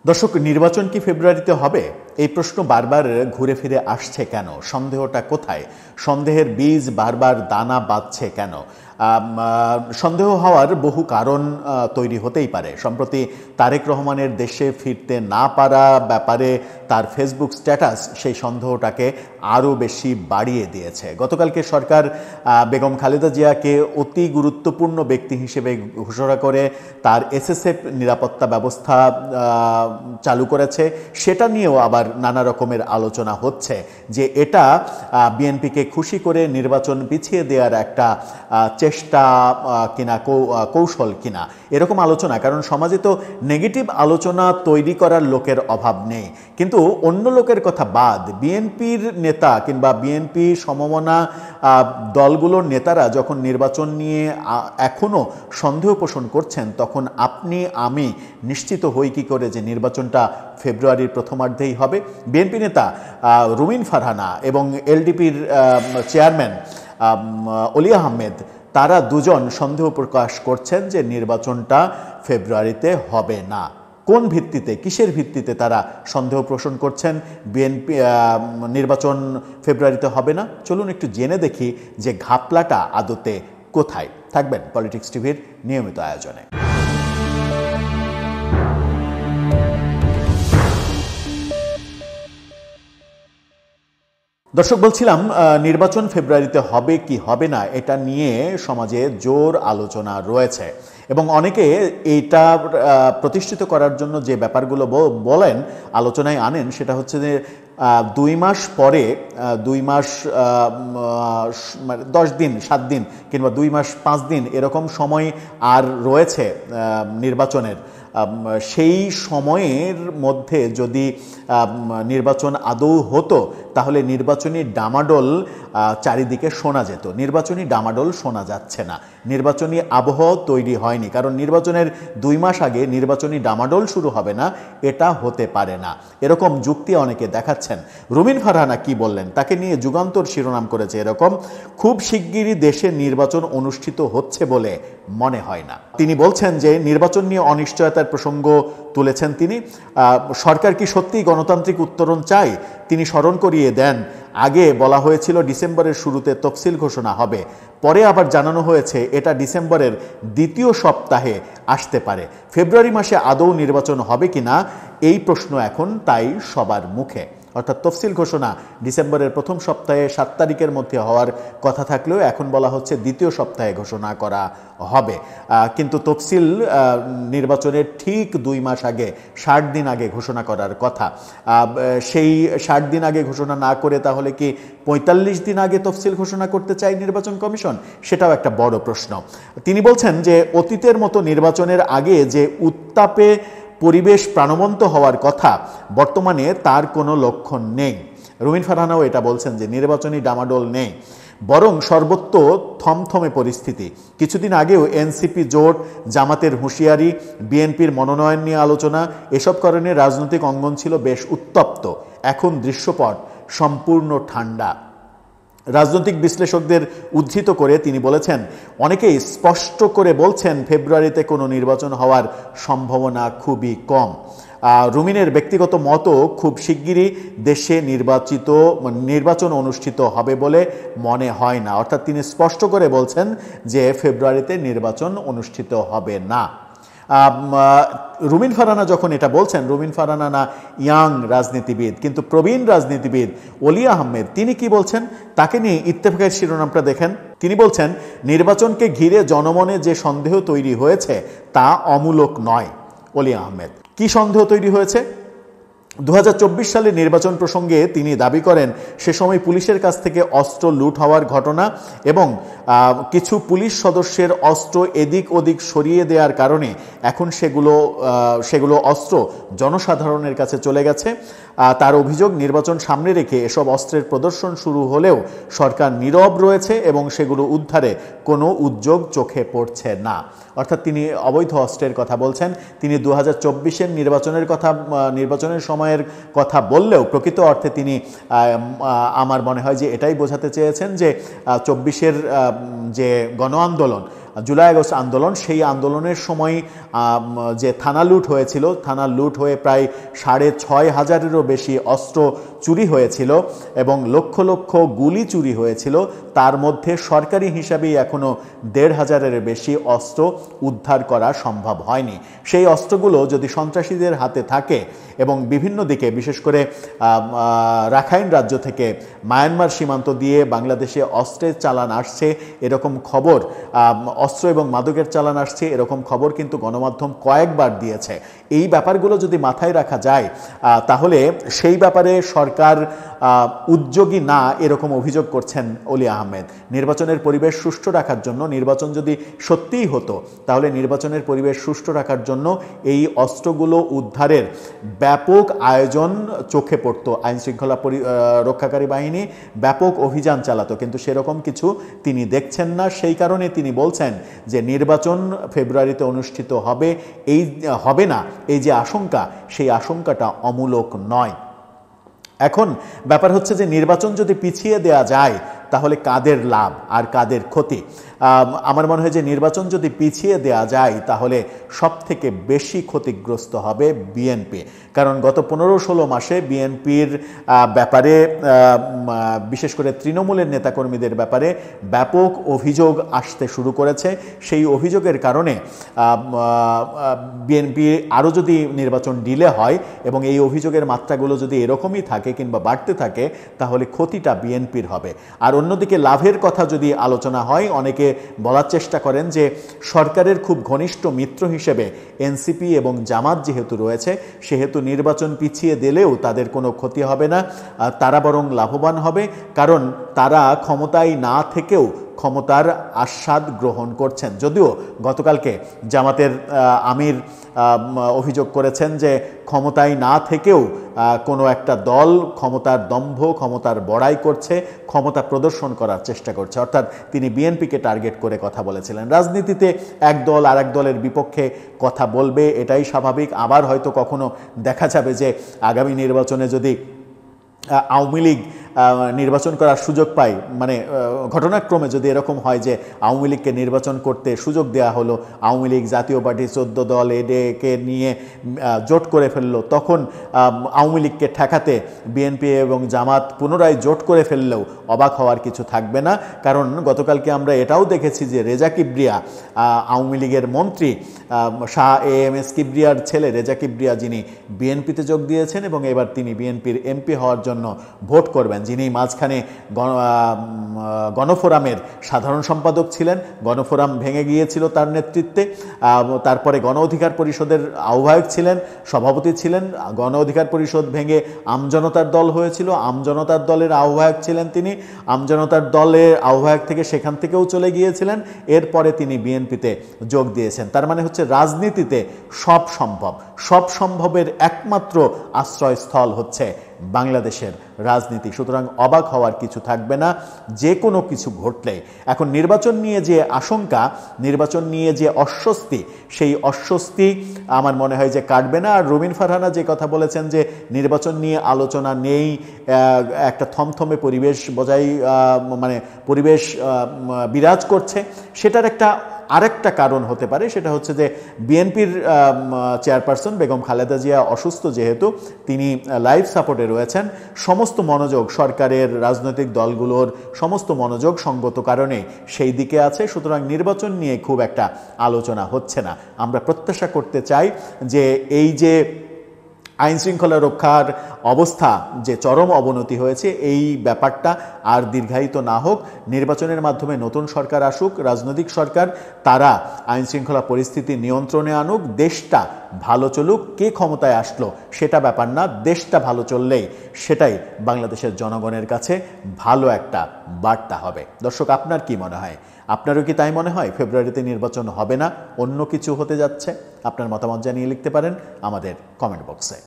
দর্শক, নির্বাচন কি ফেব্রুয়ারিতে হবে? এই প্রশ্ন বারবার ঘুরে ফিরে আসছে কেন? সন্দেহটা কোথায়? সন্দেহের বীজ বারবার দানা বাঁধছে কেন? সন্দেহ হওয়ার বহু কারণ তৈরি হতেই পারে। সম্প্রতি তারেক রহমানের দেশে ফিরতে না পারা ব্যাপারে তার ফেসবুক স্ট্যাটাস সেই সন্দেহটাকে আরও বেশি বাড়িয়ে দিয়েছে। গতকালকে সরকার বেগম খালেদা জিয়াকে অতি গুরুত্বপূর্ণ ব্যক্তি হিসেবে ঘোষণা করে তার এসএসএফ নিরাপত্তা ব্যবস্থা চালু করেছে। সেটা নিয়েও আবার নানা রকমের আলোচনা হচ্ছে যে এটা বিএনপিকে খুশি করে নির্বাচন পিছিয়ে দেওয়ার একটা চেষ্টা কিনা, কৌশল কিনা, এরকম আলোচনা। কারণ সমাজে তো নেগেটিভ আলোচনা তৈরি করার লোকের অভাব নেই, কিন্তু অন্য লোকের কথা বাদ, বিএনপির নেতা কিংবা বিএনপি সমমনা দলগুলোর নেতারা যখন নির্বাচন নিয়ে এখনও সন্দেহ পোষণ করছেন, তখন আপনি আমি নিশ্চিত হই কি করে যে নির্বাচনটা ফেব্রুয়ারির প্রথমার্ধেই হবে? বিএনপি নেতা রুমিন ফারহানা এবং এলডিপির চেয়ারম্যান অলি আহমেদ, তারা দুজন সন্দেহ প্রকাশ করছেন যে নির্বাচনটা ফেব্রুয়ারিতে হবে না। কোন ভিত্তিতে, কিসের ভিত্তিতে তারা সন্দেহ পোষণ করছেন বিএনপি নির্বাচন ফেব্রুয়ারিতে হবে না? চলুন একটু জেনে দেখি যে ঘাপলাটা আদতে কোথায়। থাকবেন পলিটিক্স টিভির নিয়মিত আয়োজনে। দর্শক, বলছিলাম নির্বাচন ফেব্রুয়ারিতে হবে কি হবে না এটা নিয়ে সমাজে জোর আলোচনা রয়েছে এবং অনেকে এইটা প্রতিষ্ঠিত করার জন্য যে ব্যাপারগুলো বলেন, আলোচনায় আনেন, সেটা হচ্ছে যে 2 মাস পরে, 2 মাস 10 দিন, 7 দিন কিংবা 2 মাস 5 দিন এরকম সময় আর রয়েছে নির্বাচনের। সেই সময়ের মধ্যে যদি নির্বাচন আদৌ হতো তাহলে নির্বাচনী ডামাডোল চারিদিকে শোনা যেত। নির্বাচনী ডামাডোল শোনা যাচ্ছে না, নির্বাচনী আবহাওয়া তৈরি হয়নি। কারণ নির্বাচনের 2 মাস আগে নির্বাচনী ডামাডোল শুরু হবে না, এটা হতে পারে না, এরকম যুক্তি অনেকে দেখাচ্ছেন। রুমিন ফারহানা কি বললেন তাকে নিয়ে যুগান্তর শিরোনাম করেছে এরকম: খুব শিগগিরই দেশে নির্বাচন অনুষ্ঠিত হচ্ছে বলে মনে হয় না। তিনি বলছেন যে নির্বাচন নিয়ে অনিশ্চয়তার প্রসঙ্গ তুলেছেন তিনি। সরকার কি সত্যিই গণতান্ত্রিক উত্তরণ চায়? তিনি স্মরণ করিয়ে দেন, আগে বলা হয়েছিল ডিসেম্বরের শুরুতে তফসিল ঘোষণা হবে, পরে আবার জানানো হয়েছে এটা ডিসেম্বরের দ্বিতীয় সপ্তাহে আসতে পারে। ফেব্রুয়ারি মাসে আদৌ নির্বাচন হবে কিনা এই প্রশ্ন এখন তাই সবার মুখে। অর্থাৎ তফসিল ঘোষণা ডিসেম্বরের প্রথম সপ্তাহে 7 তারিখের মধ্যে হওয়ার কথা থাকলেও এখন বলা হচ্ছে দ্বিতীয় সপ্তাহে ঘোষণা করা হবে। কিন্তু তফসিল নির্বাচনের ঠিক 2 মাস আগে, 60 দিন আগে ঘোষণা করার কথা। সেই 60 দিন আগে ঘোষণা না করে তাহলে কি 45 দিন আগে তফসিল ঘোষণা করতে চায় নির্বাচন কমিশন? সেটাও একটা বড় প্রশ্ন। তিনি বলছেন যে অতীতের মতো নির্বাচনের আগে যে উত্তাপে পরিবেশ প্রাণবন্ত হওয়ার কথা, বর্তমানে তার কোনো লক্ষণ নেই। রুমিন ফারহানাও এটা বলছেন যে নির্বাচনী ডামাডোল নেই, বরং সর্বত্র থমথমে পরিস্থিতি। কিছুদিন আগেও এনসিপি জোট, জামাতের হুঁশিয়ারি, বিএনপির মনোনয়ন নিয়ে আলোচনা, এসব কারণে রাজনৈতিক অঙ্গন ছিল বেশ উত্তপ্ত। এখন দৃশ্যপট সম্পূর্ণ ঠান্ডা। রাজনৈতিক বিশ্লেষকদের উদ্ধৃত করে তিনি বলেছেন, অনেকেই স্পষ্ট করে বলছেন ফেব্রুয়ারিতে কোনো নির্বাচন হওয়ার সম্ভাবনা খুবই কম। রুমিনের ব্যক্তিগত মতও খুব শিগগিরই দেশে নির্বাচন অনুষ্ঠিত হবে বলে মনে হয় না। অর্থাৎ তিনি স্পষ্ট করে বলছেন যে ফেব্রুয়ারিতে নির্বাচন অনুষ্ঠিত হবে না। রুমিন ফারহানা যখন এটা বলছেন, রুমিন ফারহানা না ইয়াং রাজনীতিবিদ কিন্তু প্রবীণ রাজনীতিবিদ অলি আহমেদ, তিনি কি বলছেন তাকে নিয়ে ইত্তেফাকের শিরোনামটা দেখেন। তিনি বলছেন, নির্বাচনকে ঘিরে জনমনে যে সন্দেহ তৈরি হয়েছে তা অমূলক নয়। অলি আহমেদ, কি সন্দেহ তৈরি হয়েছে? 2024 সালে নির্বাচন প্রসঙ্গে তিনি দাবি করেন সে সময় পুলিশের কাছ থেকে অস্ত্র লুট হওয়ার ঘটনা এবং কিছু পুলিশ সদস্যের অস্ত্র এদিক ওদিক সরিয়ে দেওয়ার কারণে এখন সেগুলো অস্ত্র জনসাধারণের কাছে চলে গেছে। তার অভিযোগ, নির্বাচন সামনে রেখে এসব অস্ত্রের প্রদর্শন শুরু হলেও সরকার নীরব রয়েছে এবং সেগুলো উদ্ধারে কোনো উদ্যোগ চোখে পড়ছে না। অর্থাৎ তিনি অবৈধ অস্ত্রের কথা বলছেন। তিনি 2024-এর নির্বাচনের সময়ের কথা বললেও প্রকৃত অর্থে তিনি আমার মনে হয় যে এটাই বোঝাতে চেয়েছেন যে 24-এর যে গণ আন্দোলন জুলাই আগস্ট আন্দোলন, সেই আন্দোলনের সময় যে থানা লুট হয়েছিল, থানা লুট হয়ে প্রায় 6,500-এরও বেশি অস্ত্র চুরি হয়েছিল এবং লক্ষ লক্ষ গুলি চুরি হয়েছিল। তার মধ্যে সরকারি হিসাবেই এখনও 1,500-এর বেশি অস্ত্র উদ্ধার করা সম্ভব হয়নি। সেই অস্ত্রগুলো যদি সন্ত্রাসীদের হাতে থাকে এবং বিভিন্ন দিকে, বিশেষ করে রাখাইন রাজ্য থেকে মায়ানমার সীমান্ত দিয়ে বাংলাদেশে অস্ত্রের চালান আসছে এরকম খবর, অস্ত্র এবং মাদকের চালান আসছে এরকম খবর কিন্তু গণমাধ্যম কয়েকবার দিয়েছে। এই ব্যাপারগুলো যদি মাথায় রাখা যায় তাহলে সেই ব্যাপারে সরকার উদ্যোগী না এরকম অভিযোগ করছেন অলি আহমেদ। নির্বাচনের পরিবেশ সুষ্ঠু রাখার জন্য, নির্বাচন যদি সত্যিই হতো তাহলে নির্বাচনের পরিবেশ সুষ্ঠু রাখার জন্য এই অস্ত্রগুলো উদ্ধারের ব্যাপক আয়োজন চোখে পড়ত। আইনশৃঙ্খলা রক্ষাকারী বাহিনী ব্যাপক অভিযান চালাতো, কিন্তু সেরকম কিছু তিনি দেখছেন না। সেই কারণে তিনি বলছেন যে নির্বাচন ফেব্রুয়ারিতে অনুষ্ঠিত হবে না, এই যে আশঙ্কা, সেই আশঙ্কাটা অমূলক নয়। এখন ব্যাপার হচ্ছে যে নির্বাচন যদি পিছিয়ে দেয়া যায় তাহলে কাদের লাভ আর কাদের ক্ষতি? আমার মনে হয় যে নির্বাচন যদি পিছিয়ে দেয়া যায় তাহলে সবথেকে বেশি ক্ষতিগ্রস্ত হবে বিএনপি। কারণ গত 15-16 মাসে বিএনপির ব্যাপারে, বিশেষ করে তৃণমূলের নেতাকর্মীদের ব্যাপারে ব্যাপক অভিযোগ আসতে শুরু করেছে। সেই অভিযোগের কারণে বিএনপি আরও যদি নির্বাচন ডিলে হয় এবং এই অভিযোগের মাত্রাগুলো যদি এরকমই থাকে কিংবা বাড়তে থাকে তাহলে ক্ষতিটা বিএনপির হবে। আর অন্যদিকে লাভের কথা যদি আলোচনা হয়, অনেকে বলার চেষ্টা করেন যে সরকারের খুব ঘনিষ্ঠ মিত্র হিসেবে এনসিপি এবং জামাত যেহেতু রয়েছে, সেহেতু নির্বাচন পিছিয়ে দিলেও তাদের কোনো ক্ষতি হবে না, তারা বরং লাভবান হবে। কারণ তারা ক্ষমতায় না থেকেও ক্ষমতার আস্বাদ গ্রহণ করছেন। যদিও গতকালকে জামাতের আমির অভিযোগ করেছেন যে ক্ষমতায় না থেকেও কোনো একটা দল ক্ষমতার দম্ভ, ক্ষমতার বড়াই করছে, ক্ষমতা প্রদর্শন করার চেষ্টা করছে। অর্থাৎ তিনি বিএনপিকে টার্গেট করে কথা বলেছিলেন। রাজনীতিতে এক দল আর এক দলের বিপক্ষে কথা বলবে, এটাই স্বাভাবিক। আবার হয়তো কখনো দেখা যাবে যে আগামী নির্বাচনে যদি আওয়ামী লীগ নির্বাচন করার সুযোগ পায়, মানে ঘটনাক্রমে যদি এরকম হয় যে আওয়ামী লীগকে নির্বাচন করতে সুযোগ দেওয়া হলো, আওয়ামী লীগ জাতীয় পার্টি 14 দল এডেকে নিয়ে জোট করে ফেললো, তখন আওয়ামী লীগকে ঠেকাতে বিএনপি এবং জামাত পুনরায় জোট করে ফেললেও অবাক হওয়ার কিছু থাকবে না। কারণ গতকালকে আমরা এটাও দেখেছি যে রেজা কিবরিয়া, আওয়ামী লীগের মন্ত্রী শাহ এএমএস কিবরিয়ার ছেলে রেজা কিবরিয়া, যিনি বিএনপিতে যোগ দিয়েছেন এবং এবার তিনি বিএনপির এমপি হওয়ার জন্য ভোট করবেন, যিনি মাঝখানে গণফোরামের সাধারণ সম্পাদক ছিলেন, গণফোরাম ভেঙে গিয়েছিল তার নেতৃত্বে, তারপরে গণ অধিকার পরিষদের আহ্বায়ক ছিলেন, সভাপতি ছিলেন, গণ অধিকার পরিষদ ভেঙে আমজনতার দল হয়েছিল, আমজনতার দলের আহ্বায়ক ছিলেন তিনি, আমজনতার দলের আহ্বায়ক থেকে সেখান থেকেও চলে গিয়েছিলেন, এরপরে তিনি বিএনপিতে যোগ দিয়েছেন। তার মানে হচ্ছে রাজনীতিতে সব সম্ভব, সব সম্ভবের একমাত্র আশ্রয়স্থল হচ্ছে বাংলাদেশের রাজনীতি। সুতরাং অবাক হওয়ার কিছু থাকবে না যে কোনো কিছু ঘটলে। এখন নির্বাচন নিয়ে যে আশঙ্কা, নির্বাচন নিয়ে যে অস্বস্তি, সেই অস্বস্তি আমার মনে হয় যে কাটবে না। আর রুমিন ফারহানা যে কথা বলেছেন যে নির্বাচন নিয়ে আলোচনা নেই, একটা থমথমে পরিবেশ পরিবেশ বিরাজ করছে, সেটার আরেকটা কারণ হতে পারে। সেটা হচ্ছে যে বিএনপির চেয়ারপারসন বেগম খালেদা জিয়া অসুস্থ, যেহেতু তিনি লাইফ সাপোর্টে রয়েছেন, সমস্ত মনোযোগ সরকারের, রাজনৈতিক দলগুলোর সমস্ত মনোযোগ সঙ্গত কারণে সেই দিকে আছে। সুতরাং নির্বাচন নিয়ে খুব একটা আলোচনা হচ্ছে না। আমরা প্রত্যাশা করতে চাই যে এই যে আইনশৃঙ্খলা রক্ষার অবস্থা যে চরম অবনতি হয়েছে, এই ব্যাপারটা আর দীর্ঘায়িত না হোক। নির্বাচনের মাধ্যমে নতুন সরকার আসুক, রাজনৈতিক সরকার, তারা আইনশৃঙ্খলা পরিস্থিতি নিয়ন্ত্রণে আনুক, দেশটা ভালো চলুক। কে ক্ষমতায় আসলো সেটা ব্যাপার না, দেশটা ভালো চললেই সেটাই বাংলাদেশের জনগণের কাছে ভালো একটা বার্তা হবে। দর্শক, আপনার কি মনে হয়? আপনারও কি তাই মনে হয় ফেব্রুয়ারিতে নির্বাচন হবে না, অন্য কিছু হতে যাচ্ছে? আপনার মতামত জানিয়ে লিখতে পারেন আমাদের কমেন্ট বক্সে।